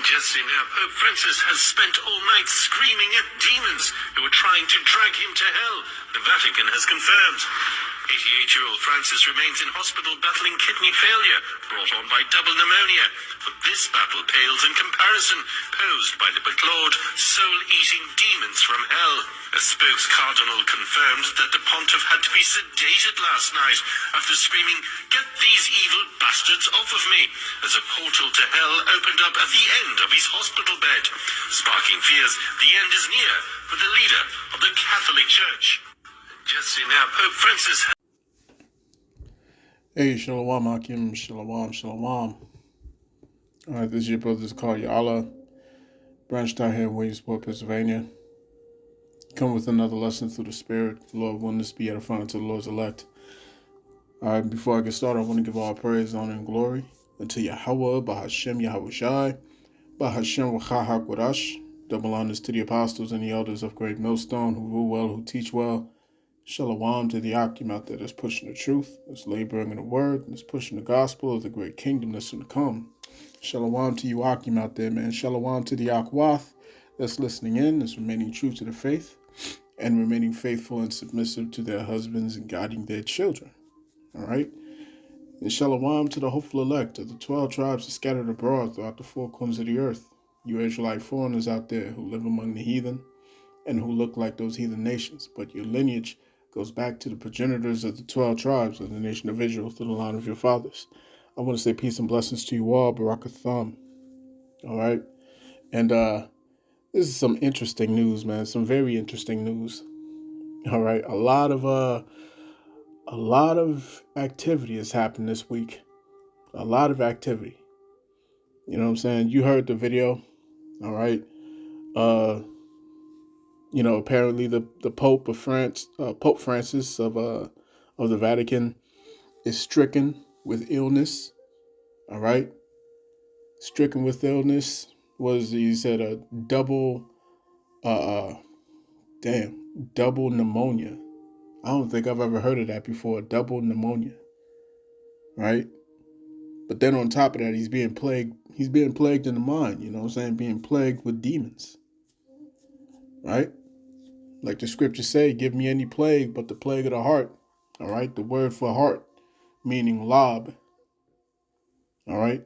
Just now, Pope Francis has spent all night screaming at demons who are trying to drag him to hell, the Vatican has confirmed. 88-year-old Francis remains in hospital battling kidney failure, brought on by double pneumonia. But this battle pales in comparison, posed by the beclawed, soul-eating demons from hell. A spokes-cardinal confirmed that the pontiff had to be sedated last night after screaming, "Get these evil bastards off of me," as a portal to hell opened up at the end of his hospital bed, sparking fears the end is near for the leader of the Catholic Church. Just now, Pope Francis. Hey, Shalom, Akim, Shalom, Shalom. Alright, this is your brother's called Yahawah, branched out here in Williamsport, Pennsylvania. Come with another lesson through the Spirit. Lord, oneness be edifying to the Lord's elect. Alright, before I get started, I want to give all praise, honor, and glory unto Yahawah Bahashem Yahawashi, Bahashem Yahawadah. Double honors to the apostles and the elders of Great Millstone who rule well, who teach well. Shalom to the Akim out there that's pushing the truth, that's laboring in the word, and that's pushing the gospel of the great kingdom that's going to come. Shalom to you Akim out there, man. Shalom to the Akwath that's listening in, that's remaining true to the faith, and remaining faithful and submissive to their husbands and guiding their children. All right? And shalom to the hopeful elect of the 12 tribes scattered abroad throughout the four corners of the earth. You Israelite foreigners out there who live among the heathen and who look like those heathen nations, but your lineage goes back to the progenitors of the 12 tribes of the nation of Israel through the line of your fathers. I want to say peace and blessings to you all, Barakatham. All right? And this is some interesting news, man. Some very interesting news. All right? A lot of activity has happened this week. A lot of activity. You know what I'm saying? You heard the video. All right? You know, apparently the Pope of France, Pope Francis of the Vatican, is stricken with illness. All right, stricken with illness. He said a double pneumonia. I don't think I've ever heard of that before. Double pneumonia, right? But then on top of that, he's being plagued. He's being plagued in the mind. You know what I'm saying? Being plagued with demons, right? Like the scriptures say, give me any plague but the plague of the heart. All right. The word for heart, meaning lob. All right.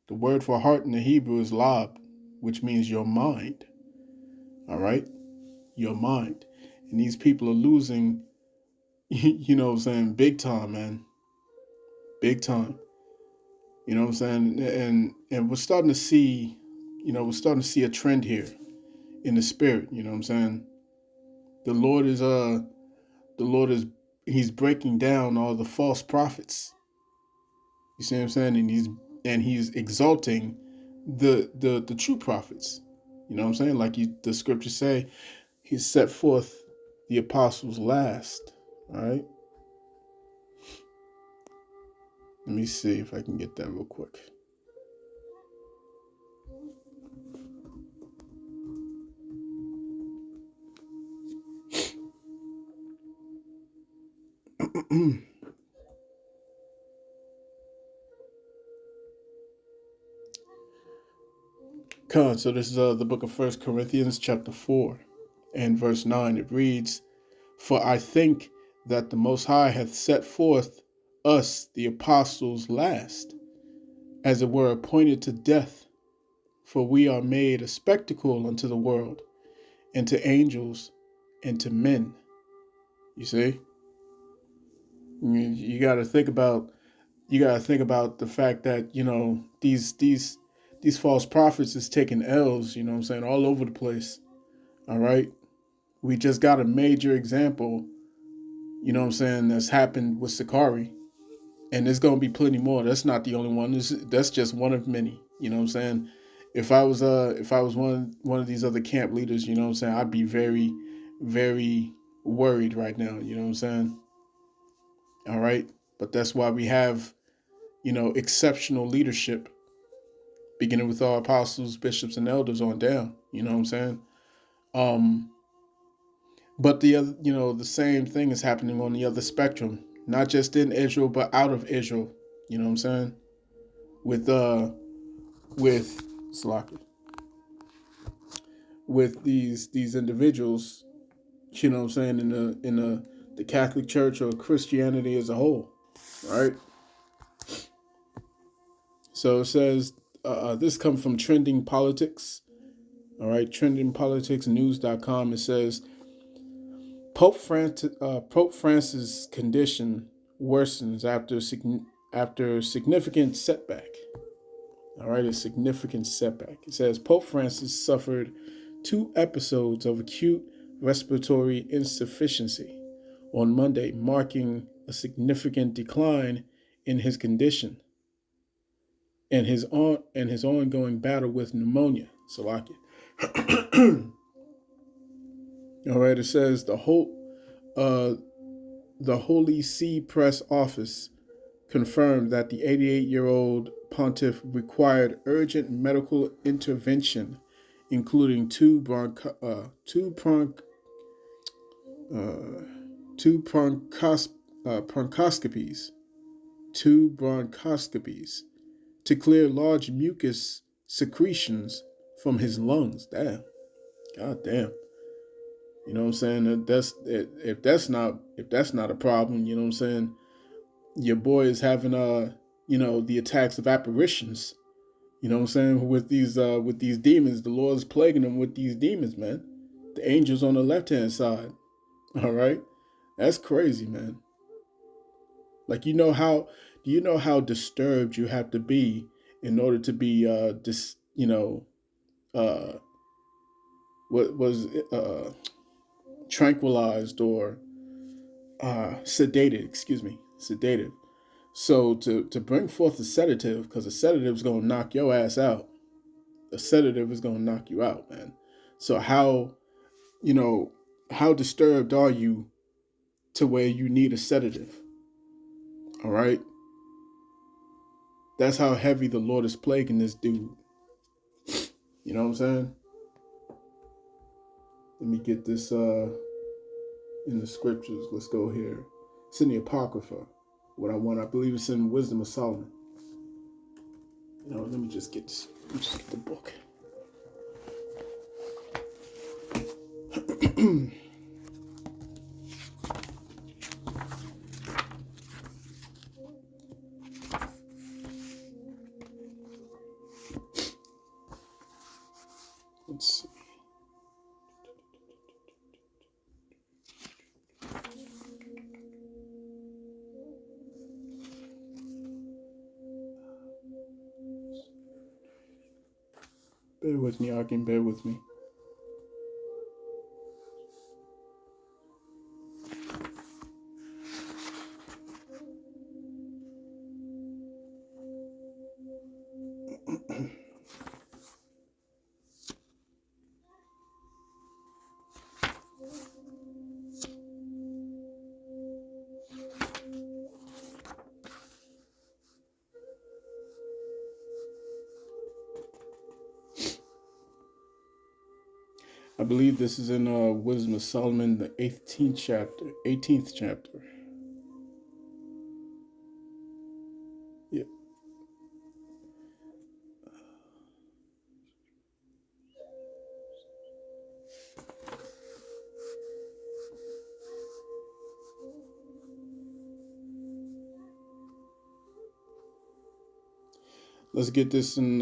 The word for heart in the Hebrew is lob, which means your mind. All right. Your mind. And these people are losing, you know what I'm saying, big time, man. Big time. You know what I'm saying? And we're starting to see, a trend here in the spirit. You know what I'm saying? The Lord is he's breaking down all the false prophets. You see what I'm saying? And he's exalting the true prophets. You know what I'm saying? Like the scriptures say, he set forth the apostles last. All right. Let me see if I can get that real quick. So this is the book of 1 Corinthians chapter 4 and verse 9. It reads, "For I think that the Most High hath set forth us, the apostles, last, as it were appointed to death. For we are made a spectacle unto the world, and to angels, and to men." You see? You got to think about the fact that, you know, these false prophets is taking L's, you know what I'm saying, all over the place. All right. We just got a major example, you know what I'm saying, that's happened with Sakari. And there's going to be plenty more. That's not the only one. That's just one of many. You know what I'm saying? If I was one of these other camp leaders, you know what I'm saying, I'd be very, very worried right now. You know what I'm saying? All right. But that's why we have, you know, exceptional leadership, beginning with our apostles, bishops, and elders on down. You know what I'm saying? But the other, you know, the same thing is happening on the other spectrum, not just in Israel, but out of Israel. You know what I'm saying? With Slaki. with these individuals, you know what I'm saying, in the Catholic Church or Christianity as a whole, right? So it says, this comes from Trending Politics, all right, trendingpoliticsnews.com. It says, Pope Francis' condition worsens after significant setback. All right, a significant setback. It says Pope Francis suffered 2 episodes of acute respiratory insufficiency on Monday, marking a significant decline in his condition and his ongoing battle with pneumonia. Salakia. All right, it says the Holy See Press Office confirmed that the 88-year-old pontiff required urgent medical intervention, including two bronchoscopies to clear large mucus secretions from his lungs. Damn. God damn. You know what I'm saying? If that's not a problem, you know what I'm saying? Your boy is having the attacks of apparitions. You know what I'm saying? With these demons, the Lord is plaguing them with these demons, man. The angels on the left-hand side. All right? That's crazy, man. Like, do you know how disturbed you have to be in order to be tranquilized or sedated. So to bring forth a sedative, because a sedative is going to knock your ass out. A sedative is going to knock you out, man. So how disturbed are you to where you need a sedative? All right. That's how heavy the Lord is plaguing this dude. You know what I'm saying? Let me get this in the scriptures. Let's go here. It's in the Apocrypha. What I believe it's in Wisdom of Solomon. Let me just get this. Let me just get the book. Let's see. Bear with me, Arkin, bear with me. I believe this is in Wisdom of Solomon, the 18th chapter. Yeah. Let's get this in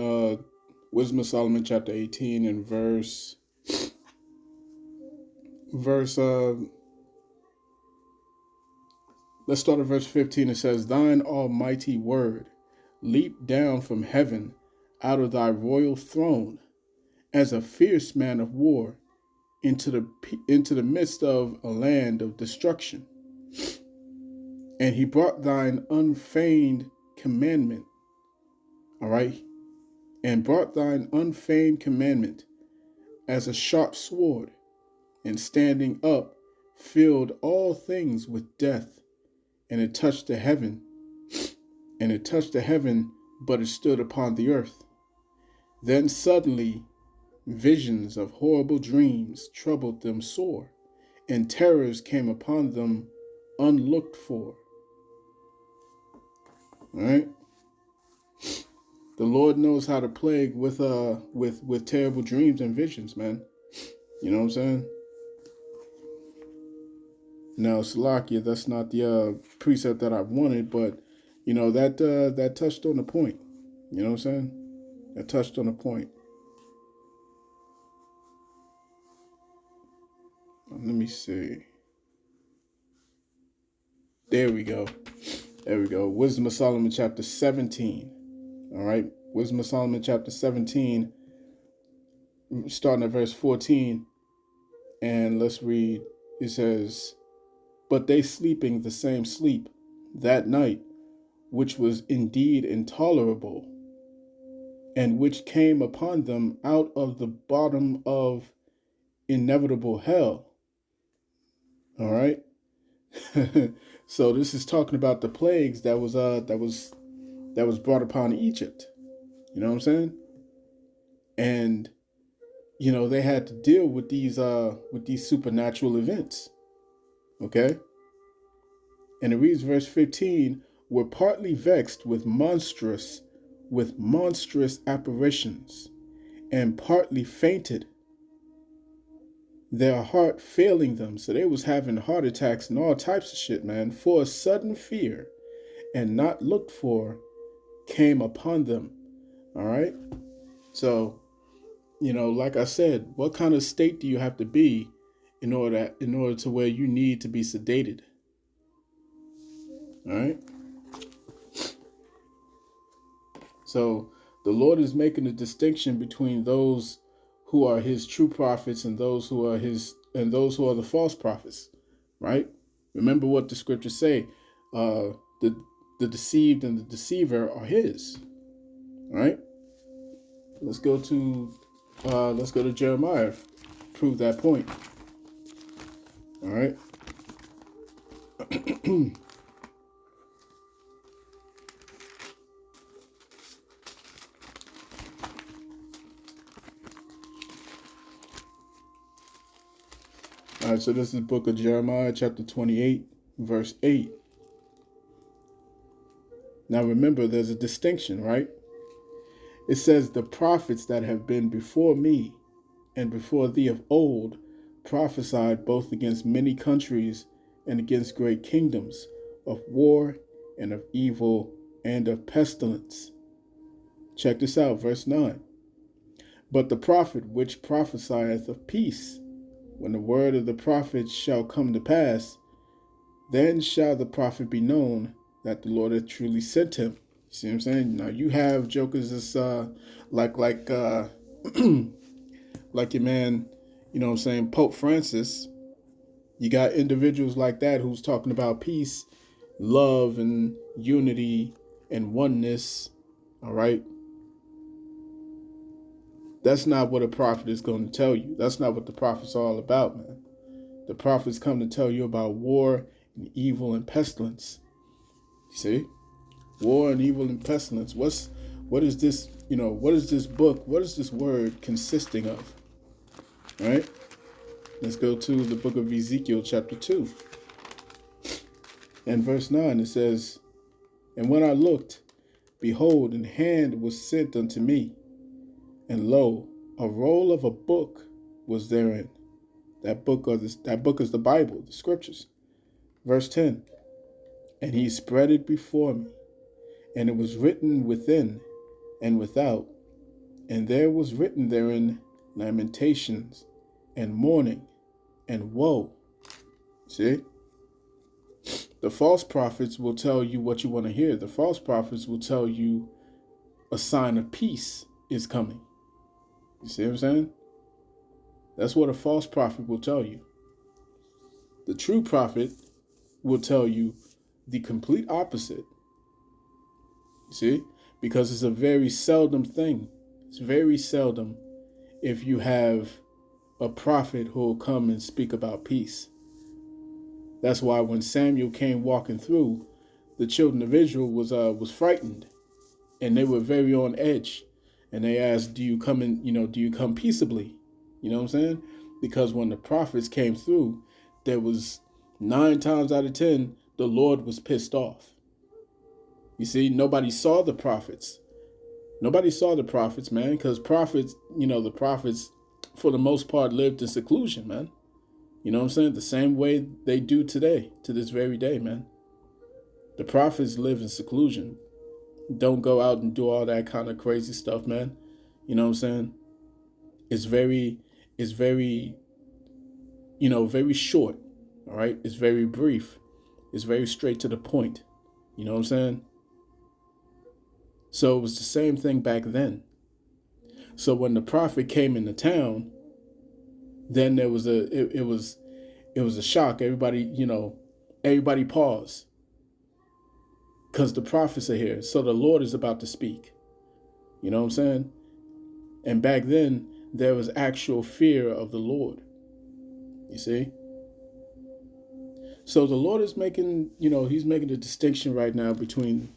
Wisdom of Solomon, chapter 18, and verse. Let's start at verse 15. It says, Thine almighty word leaped down from heaven out of thy royal throne as a fierce man of war into the midst of a land of destruction. And he brought thine unfeigned commandment. All right. And brought thine unfeigned commandment as a sharp sword, and standing up filled all things with death, and it touched the heaven, but it stood upon the earth. Then suddenly visions of horrible dreams troubled them sore, and terrors came upon them unlooked for. All right. The Lord knows how to plague with terrible dreams and visions, man. You know what I'm saying? Now, Salakia, that's not the precept that I wanted, but, you know, that touched on the point. You know what I'm saying? That touched on the point. Let me see. There we go. There we go. Wisdom of Solomon chapter 17. All right. Wisdom of Solomon chapter 17, starting at verse 14. And let's read. It says, "But they sleeping the same sleep that night, which was indeed intolerable, and which came upon them out of the bottom of inevitable hell." All right. So this is talking about the plagues that was brought upon Egypt. You know what I'm saying? And you know, they had to deal with these supernatural events. Okay? And it reads verse 15, "Were partly vexed with monstrous apparitions, and partly fainted, their heart failing them." So they was having heart attacks and all types of shit, man. "For a sudden fear, and not looked for, came upon them." All right? So, you know, like I said, what kind of state do you have to be in order to where you need to be sedated? All right? So the Lord is making a distinction between those who are his true prophets and those who are the false prophets, right? Remember what the scriptures say. The deceived and the deceiver are his. All right? Let's go to Jeremiah. Prove that point. All right. All right, so this is the book of Jeremiah, chapter 28, verse 8. Now remember, there's a distinction, right? It says, "The prophets that have been before me and before thee of old prophesied both against many countries and against great kingdoms, of war and of evil and of pestilence." Check this out, verse 9. "But the prophet which prophesieth of peace, when the word of the prophet shall come to pass, then shall the prophet be known that the Lord hath truly sent him." See what I'm saying? Now you have jokers that's like like your man, you know what I'm saying, Pope Francis. You got individuals like that who's talking about peace, love, and unity and oneness. All right. That's not what a prophet is going to tell you. That's not what the prophet's all about, man. The prophets come to tell you about war and evil and pestilence. You see? War and evil and pestilence. What is this, you know, what is this book? What is this word consisting of? All right? Let's go to the book of Ezekiel, chapter 2. And verse 9, it says, "And when I looked, behold, an hand was sent unto me, and lo, a roll of a book was therein." That book is the Bible, the scriptures. Verse 10, "And he spread it before me, and it was written within and without, and there was written therein lamentations and mourning and woe." See? The false prophets will tell you what you want to hear. The false prophets will tell you a sign of peace is coming. You see what I'm saying? That's what a false prophet will tell you. The true prophet will tell you the complete opposite. You see? Because it's a very seldom thing. It's very seldom if you have a prophet who will come and speak about peace. That's why when Samuel came walking through, the children of Israel was frightened, and they were very on edge. And they asked, do you come peaceably? You know what I'm saying? Because when the prophets came through, there was 9 times out of 10, the Lord was pissed off. You see, nobody saw the prophets. Nobody saw the prophets, man, because prophets, the prophets for the most part, lived in seclusion, man. You know what I'm saying? The same way they do today, to this very day, man. The prophets live in seclusion. Don't go out and do all that kind of crazy stuff, man. You know what I'm saying? It's very, very short. All right? It's very brief. It's very straight to the point. You know what I'm saying? So it was the same thing back then. So when the prophet came into town, then there was it was a shock. Everybody paused. Because the prophets are here. So the Lord is about to speak. You know what I'm saying? And back then, there was actual fear of the Lord. You see? So the Lord is making, he's making a distinction right now between,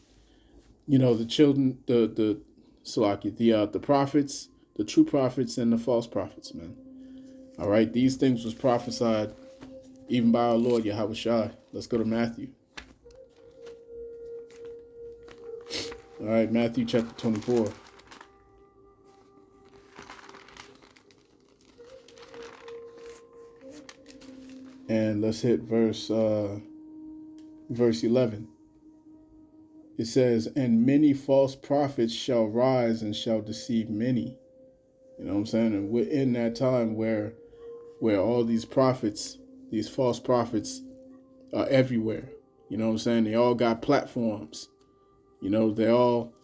the children, the prophets, the true prophets and the false prophets, man. All right? These things was prophesied even by our Lord, Yahawah. Let's go to Matthew. All right, Matthew chapter 24. And let's hit verse 11. It says, "And many false prophets shall rise and shall deceive many." You know what I'm saying? And we're in that time where all these prophets, these false prophets, are everywhere. You know what I'm saying? They all got platforms. They're all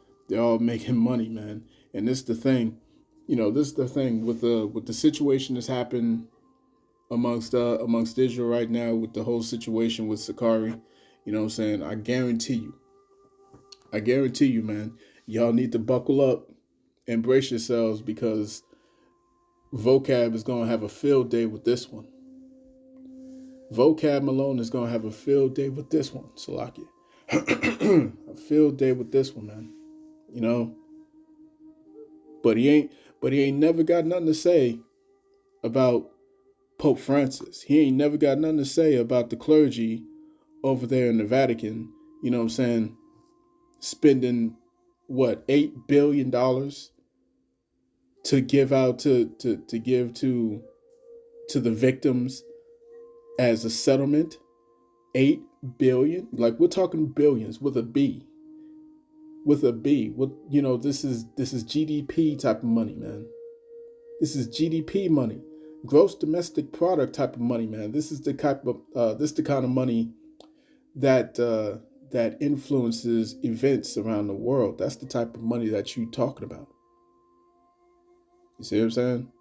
making money, man. And this is the thing. This is the thing with the situation that's happened amongst Israel right now, with the whole situation with Sakari. You know what I'm saying? I guarantee you, man, y'all need to buckle up and brace yourselves, because vocab is going to have a field day with this one. Vocab Malone is going to have a field day with this one, Salakia. A field day with this one, man. But he ain't never got nothing to say about Pope Francis. He ain't never got nothing to say about the clergy over there in the Vatican. You know what I'm saying? Spending $8 billion to give out to give to the victims as a settlement. 8 billion, like we're talking billions with a B. With this is GDP type of money, man. This is GDP money, gross domestic product type of money, man. This is the kind of money that influences events around the world. That's the type of money that you talking about. You see what I'm saying?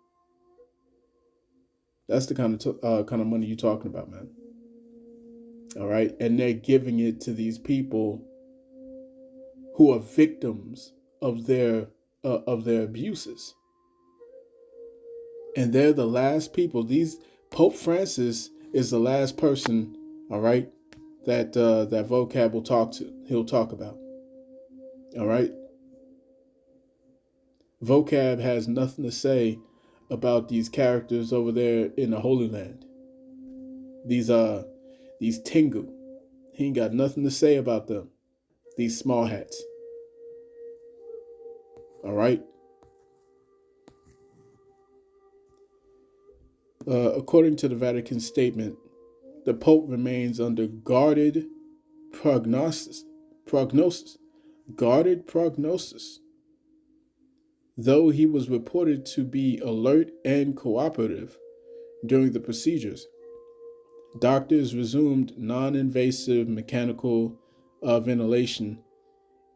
That's the kind of money you talking about, man. All right, and they're giving it to these people who are victims of their abuses, and they're the last people. Pope Francis is the last person, all right, that vocab will talk to. He'll talk about. All right, vocab has nothing to say about these characters over there in the Holy Land. These Tengu, he ain't got nothing to say about them. These small hats. All right. According to the Vatican statement, the Pope remains under guarded prognosis. Guarded prognosis. Though he was reported to be alert and cooperative during the procedures, doctors resumed non-invasive mechanical ventilation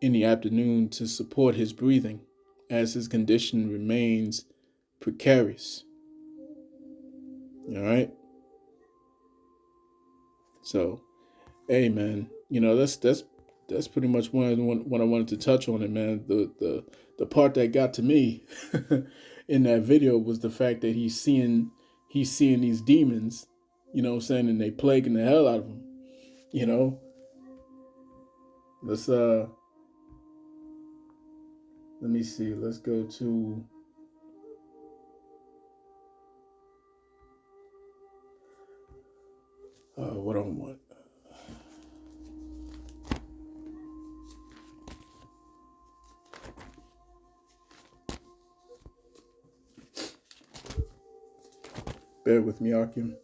in the afternoon to support his breathing, as his condition remains precarious. All right. So, hey, man, that's pretty much what I wanted to touch on it, man. The part that got to me in that video was the fact that he's seeing these demons, you know what I'm saying, and they plaguing the hell out of him. Let's let me see. Let's go to what I want. Bear with me, Akim.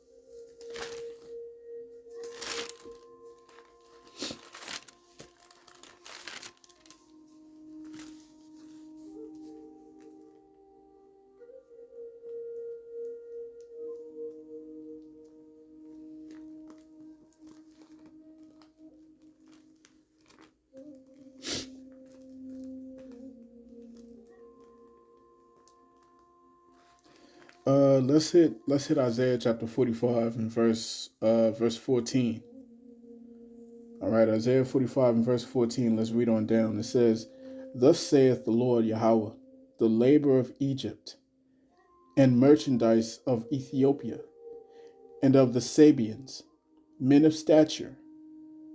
Let's hit Isaiah chapter 45 and verse 14. All right, Isaiah 45 and verse 14. Let's read on down. It says, "Thus saith the Lord Yahawah, the labor of Egypt, and merchandise of Ethiopia, and of the Sabians, men of stature,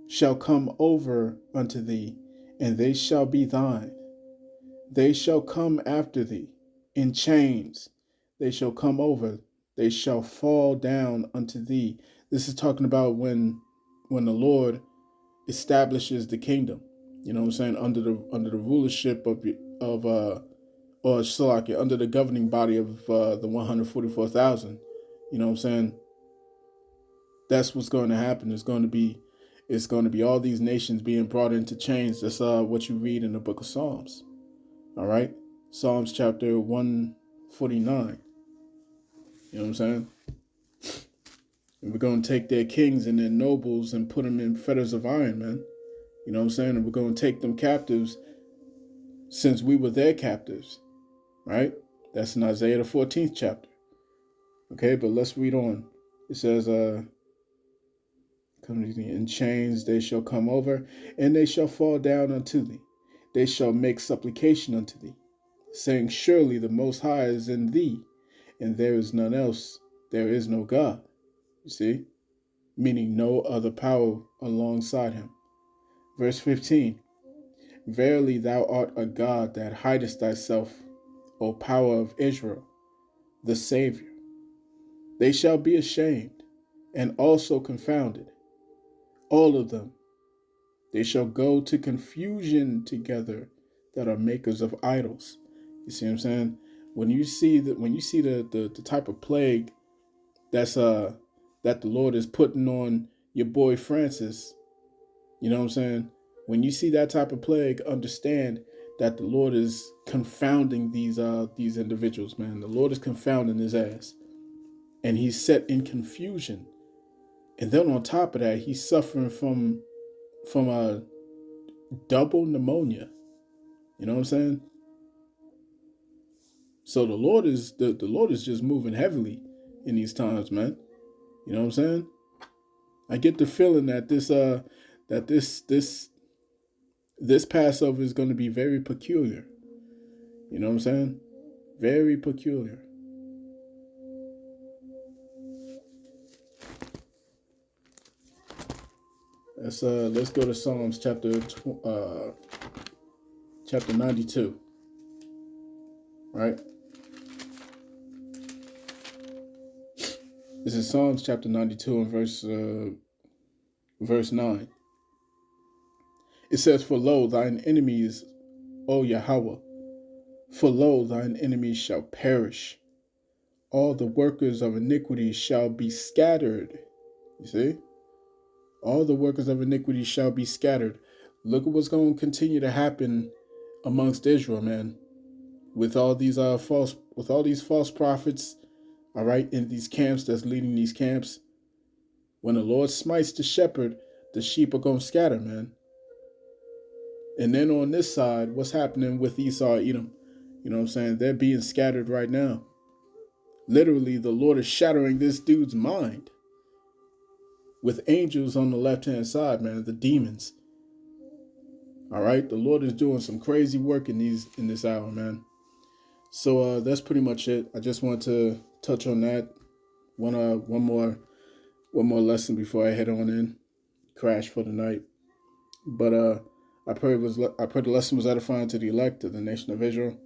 shall come over unto thee, and they shall be thine. They shall come after thee in chains. They shall come over. They shall fall down unto thee." This is talking about when the Lord establishes the kingdom. You know what I'm saying? Under the rulership of Salaki, under the governing body of the 144,000. You know what I'm saying? That's what's going to happen. It's going to be all these nations being brought into chains. That's what you read in the book of Psalms. All right? Psalms chapter 149. You know what I'm saying? And we're going to take their kings and their nobles and put them in fetters of iron, man. You know what I'm saying? And we're going to take them captives since we were their captives. Right? That's in Isaiah the 14th chapter. Okay, but let's read on. It says, "Come to thee in chains, they shall come over, and they shall fall down unto thee. They shall make supplication unto thee, saying, Surely the Most High is in thee, and there is none else. There is no God." You see? Meaning no other power alongside him. Verse 15. "Verily thou art a God that hidest thyself, O power of Israel, the Savior. They shall be ashamed, and also confounded, all of them. They shall go to confusion together that are makers of idols." You see what I'm saying? When you see the type of plague that's that the Lord is putting on your boy Francis, you know what I'm saying? When you see that type of plague, understand that the Lord is confounding these individuals, man. The Lord is confounding his ass. And he's set in confusion. And then on top of that, he's suffering from a double pneumonia. You know what I'm saying? So the Lord is just moving heavily in these times, man. You know what I'm saying? I get the feeling that this Passover is going to be very peculiar. You know what I'm saying? Very peculiar. Let's go to Psalms chapter 92. Right? This is Psalms chapter 92 and verse 9. It says, "For lo, thine enemies, O Yahawah, for lo, thine enemies shall perish. All the workers of iniquity shall be scattered." You see? All the workers of iniquity shall be scattered. Look at what's going to continue to happen amongst Israel, man. With all these false prophets, all right, in these camps that's leading these camps. When the Lord smites the shepherd, the sheep are going to scatter, man. And then on this side, what's happening with Esau, Edom? You know what I'm saying? They're being scattered right now. Literally, the Lord is shattering this dude's mind. With angels on the left-hand side, man, the demons. All right, the Lord is doing some crazy work in this hour, man. So that's pretty much it. I just want to touch on that. One more lesson before I head on in, crash for the night. But I pray the lesson was edifying to the elect of the nation of Israel.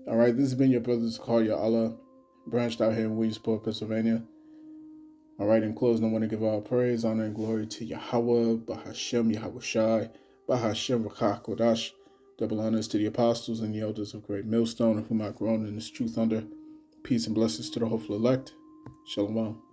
All right, this has been your brother's call, Yahawah, branched out here in Williamsport, Pennsylvania. All right, in closing, I want to give all praise, honor, and glory to Yahawah Bahashem Yahawashi, Bahashem Yahawadah. Double honors to the apostles and the elders of Great Millstone, of whom I've grown in this truth under. Peace and blessings to the hopeful elect. Shalom.